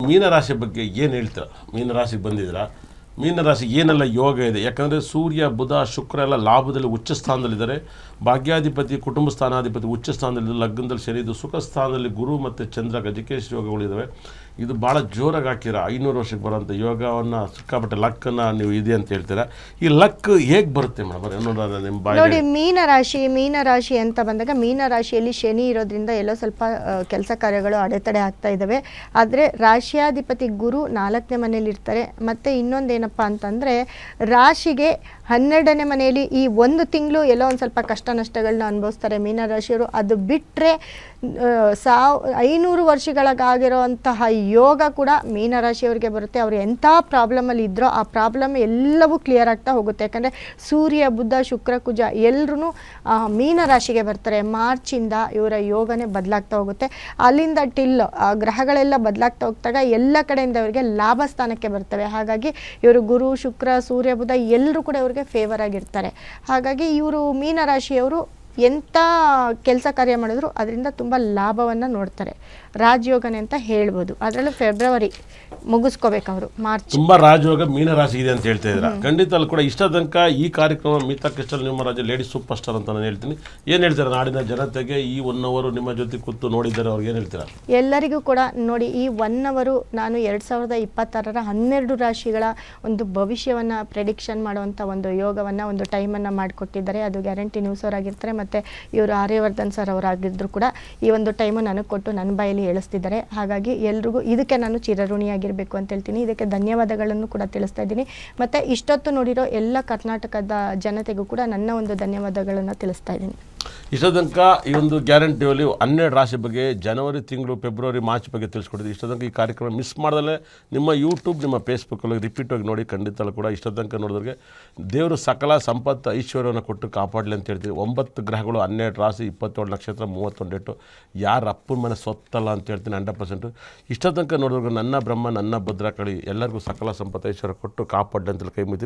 ಮೀನರಾಶಿ ಬಗ್ಗೆ ಏನು ಹೇಳ್ತೀರ? ಮೀನರಾಶಿಗೆ ಬಂದಿದ್ದೀರಾ, ಮೀನರಾಶಿಗೆ ಏನೆಲ್ಲ ಯೋಗ ಇದೆ? ಯಾಕಂದರೆ ಸೂರ್ಯ ಬುಧ ಶುಕ್ರ ಎಲ್ಲ ಲಾಭದಲ್ಲಿ ಉಚ್ಚ ಸ್ಥಾನದಲ್ಲಿದ್ದಾರೆ. ಭಾಗ್ಯಾಧಿಪತಿ ಕುಟುಂಬ ಸ್ಥಾನಾಧಿಪತಿ ಉಚ್ಚ ಸ್ಥಾನದಲ್ಲಿ, ಲಗ್ನದಲ್ಲಿ ಶನಿ ಇದು, ಸುಖ ಸ್ಥಾನದಲ್ಲಿ ಗುರು ಮತ್ತು ಚಂದ್ರ ಗಜಕೇಶ್ ಯೋಗಗಳಿದ್ದಾವೆ. ಇದು ಭಾಳ ಜೋರಾಗಿ ಹಾಕಿರ 500 ವರ್ಷಕ್ಕೆ ಬರೋಂಥ ಯೋಗವನ್ನು ಸಿಕ್ಕಾಪಟ್ಟೆ ಲಕ್ಕನ್ನು ನೀವು ಇದೆ ಅಂತ ಹೇಳ್ತೀರಾ. ಈ ಲಕ್ ಹೇಗೆ ಬರುತ್ತೆ ಮೇಡಮ್? ನಿಮ್ಮ ಬಾಯಿ ನೋಡಿ, ಮೀನರಾಶಿ ಅಂತ ಬಂದಾಗ ಮೀನರಾಶಿಯಲ್ಲಿ ಶನಿ ಇರೋದ್ರಿಂದ ಎಲ್ಲೋ ಸ್ವಲ್ಪ ಕೆಲಸ ಕಾರ್ಯಗಳು ಅಡೆತಡೆ ಆಗ್ತಾ ಇದ್ದಾವೆ. ಆದರೆ ರಾಶಿಯಾಧಿಪತಿ ಗುರು 4ನೇ ಮನೇಲಿ ಇರ್ತಾರೆ. ಮತ್ತು ಇನ್ನೊಂದೇನಪ್ಪ ಅಂತಂದರೆ ರಾಶಿಗೆ 12ನೇ ಮನೆಯಲ್ಲಿ ಈ ಒಂದು ತಿಂಗಳು ಎಲ್ಲೋ ಒಂದು ಸ್ವಲ್ಪ ಕಷ್ಟ ನಷ್ಟಗಳನ್ನ ಅನುಭವಿಸ್ತಾರೆ ಮೀನರಾಶಿಯವರು. ಅದು ಬಿಟ್ಟರೆ 500 ವರ್ಷಗಳಿಗಾಗಿರೋ ಅಂತಹ ಯೋಗ ಕೂಡ ಮೀನರಾಶಿಯವರಿಗೆ ಬರುತ್ತೆ. ಅವರು ಎಂಥ ಪ್ರಾಬ್ಲಮಲ್ಲಿ ಇದ್ದರೋ ಆ ಪ್ರಾಬ್ಲಮ್ ಎಲ್ಲವೂ ಕ್ಲಿಯರ್ ಆಗ್ತಾ ಹೋಗುತ್ತೆ. ಯಾಕಂದರೆ ಸೂರ್ಯ ಬುಧ ಶುಕ್ರ ಕುಜ ಎಲ್ಲರೂ ಮೀನರಾಶಿಗೆ ಬರ್ತಾರೆ. ಮಾರ್ಚಿಂದ ಇವರ ಯೋಗನೇ ಬದಲಾಗ್ತಾ ಹೋಗುತ್ತೆ. ಅಲ್ಲಿಂದ ಟಿಲ್ ಗ್ರಹಗಳೆಲ್ಲ ಬದಲಾಗ್ತಾ ಹೋಗ್ತಾಗ ಎಲ್ಲ ಕಡೆಯಿಂದ ಇವರಿಗೆ ಲಾಭ ಸ್ಥಾನಕ್ಕೆ ಬರ್ತವೆ. ಹಾಗಾಗಿ ಇವರು ಗುರು ಶುಕ್ರ ಸೂರ್ಯ ಬುಧ ಎಲ್ಲರೂ ಕೂಡ ಇವ್ರಿಗೆ ಫೇವರ್ ಆಗಿರ್ತಾರೆ. ಹಾಗಾಗಿ ಇವರು ಮೀನರಾಶಿಯವರು ಎಂಥ ಕೆಲಸ ಕಾರ್ಯ ಮಾಡಿದ್ರು ಅದರಿಂದ ತುಂಬ ಲಾಭವನ್ನು ನೋಡ್ತಾರೆ. ರಾಜಯೋಗನೆ ಅಂತ ಹೇಳ್ಬೋದು. ಅದರಲ್ಲೂ ಫೆಬ್ರವರಿ ಮುಗಿಸ್ಕೋಬೇಕು ಅವರು, ಮಾರ್ಚ್ ತುಂಬ ರಾಜಯೋಗ ಮೀನರಾಶಿ ಇದೆ ಅಂತ ಹೇಳ್ತಾ ಇದ್ದೀರಾ. ಖಂಡಿತ ಅಲ್ಲಿ ಕೂಡ ಇಷ್ಟ ತನಕ ಈ ಕಾರ್ಯಕ್ರಮ ಮಿತಾ ಕ್ರಿಸ್ಟಲ್ ನಿಮ್ಮ ರಾಜ್ಯ ಲೇಡೀಸ್ ಸೂಪರ್ ಸ್ಟಾರ್ ಅಂತ ನಾನು ಹೇಳ್ತೀನಿ. ಏನು ಹೇಳ್ತೀರಾ ನಾಡಿನ ಜನತೆಗೆ? ಈ 1 ಅವರ್ ನಿಮ್ಮ ಜೊತೆ ಕೂತು ನೋಡಿದ್ದಾರೆ, ಅವ್ರಿಗೆ ಏನು ಹೇಳ್ತೀರಾ? ಎಲ್ಲರಿಗೂ ಕೂಡ ನೋಡಿ, ಈ 1 ಅವರು ನಾನು 2026ರ 12 ರಾಶಿಗಳ ಒಂದು ಭವಿಷ್ಯವನ್ನು ಪ್ರೆಡಿಕ್ಷನ್ ಮಾಡುವಂಥ ಒಂದು ಯೋಗವನ್ನು ಒಂದು ಟೈಮನ್ನು ಮಾಡಿಕೊಟ್ಟಿದ್ದಾರೆ. ಅದು ಗ್ಯಾರಂಟಿ ನ್ಯೂಸ್ ಅವರಾಗಿರ್ತಾರೆ. ಮತ್ತು ಇವರು ಆರ್ಯವರ್ಧನ್ ಸರ್ ಅವರಾಗಿದ್ದರು ಕೂಡ ಈ ಒಂದು ಟೈಮು ನನಗೆ ಕೊಟ್ಟು ನನ್ನ ಬಾಯಲ್ಲಿ ಹೇಳಿಸ್ತಿದ್ದಾರೆ. ಹಾಗಾಗಿ ಎಲ್ರಿಗೂ ಇದಕ್ಕೆ ನಾನು ಚಿರಋಣಿಯಾಗಿರಬೇಕು ಅಂತ ಹೇಳ್ತೀನಿ. ಇದಕ್ಕೆ ಧನ್ಯವಾದಗಳನ್ನು ಕೂಡ ತಿಳಿಸ್ತಾ ಇದ್ದೀನಿ. ಮತ್ತು ಇಷ್ಟೊತ್ತು ನೋಡಿರೋ ಎಲ್ಲ ಕರ್ನಾಟಕದ ಜನತೆಗೂ ಕೂಡ ನನ್ನ ಒಂದು ಧನ್ಯವಾದಗಳನ್ನು ತಿಳಿಸ್ತಾ ಇದ್ದೀನಿ. ಇಷ್ಟ ತನಕ ಈ ಒಂದು ಗ್ಯಾರಂಟಿಯಲ್ಲಿ 12 ರಾಶಿ ಬಗ್ಗೆ ಜನವರಿ ತಿಂಗಳು ಫೆಬ್ರವರಿ ಮಾರ್ಚ್ ಬಗ್ಗೆ ತಿಳಿಸ್ಕೊಟ್ಟಿದ್ದು. ಇಷ್ಟ ತನಕ ಈ ಕಾರ್ಯಕ್ರಮ ಮಿಸ್ ಮಾಡ್ದಲೇ ನಿಮ್ಮ ಯೂಟ್ಯೂಬ್ ನಿಮ್ಮ ಫೇಸ್ಬುಕ್ಕಲ್ಲಿ ರಿಪೀಟ್ ಆಗಿ ನೋಡಿ. ಖಂಡಿತ ಕೂಡ ಇಷ್ಟ ತನಕ ನೋಡಿದ್ರಿಗೆ ದೇವರು ಸಕಲ ಸಂಪತ್ತು ಐಶ್ವರ್ಯವನ್ನು ಕೊಟ್ಟು ಕಾಪಾಡಲಿ ಅಂತ ಹೇಳ್ತೀವಿ. 9 ಗ್ರಹಗಳು 12 ರಾಶಿ 27 ನಕ್ಷತ್ರ 31 ಡೇಟು. ಯಾರ ಅಪ್ಪನ ಮನೆ ಸೊತ್ತಲ್ಲ ಅಂತ ಹೇಳ್ತೀನಿ 100%. ಇಷ್ಟ ತನಕ ನೋಡಿದ್ರೆ ನನ್ನ ಬ್ರಹ್ಮ ನನ್ನ ಭದ್ರಕಾಳಿ ಎಲ್ಲರಿಗೂ ಸಕಲ ಸಂಪತ್ತು ಐಶ್ವರ್ಯ ಕೊಟ್ಟು ಕಾಪಾಡಲಿ ಅಂತ ಕೈ ಮುಗಿತೀನಿ.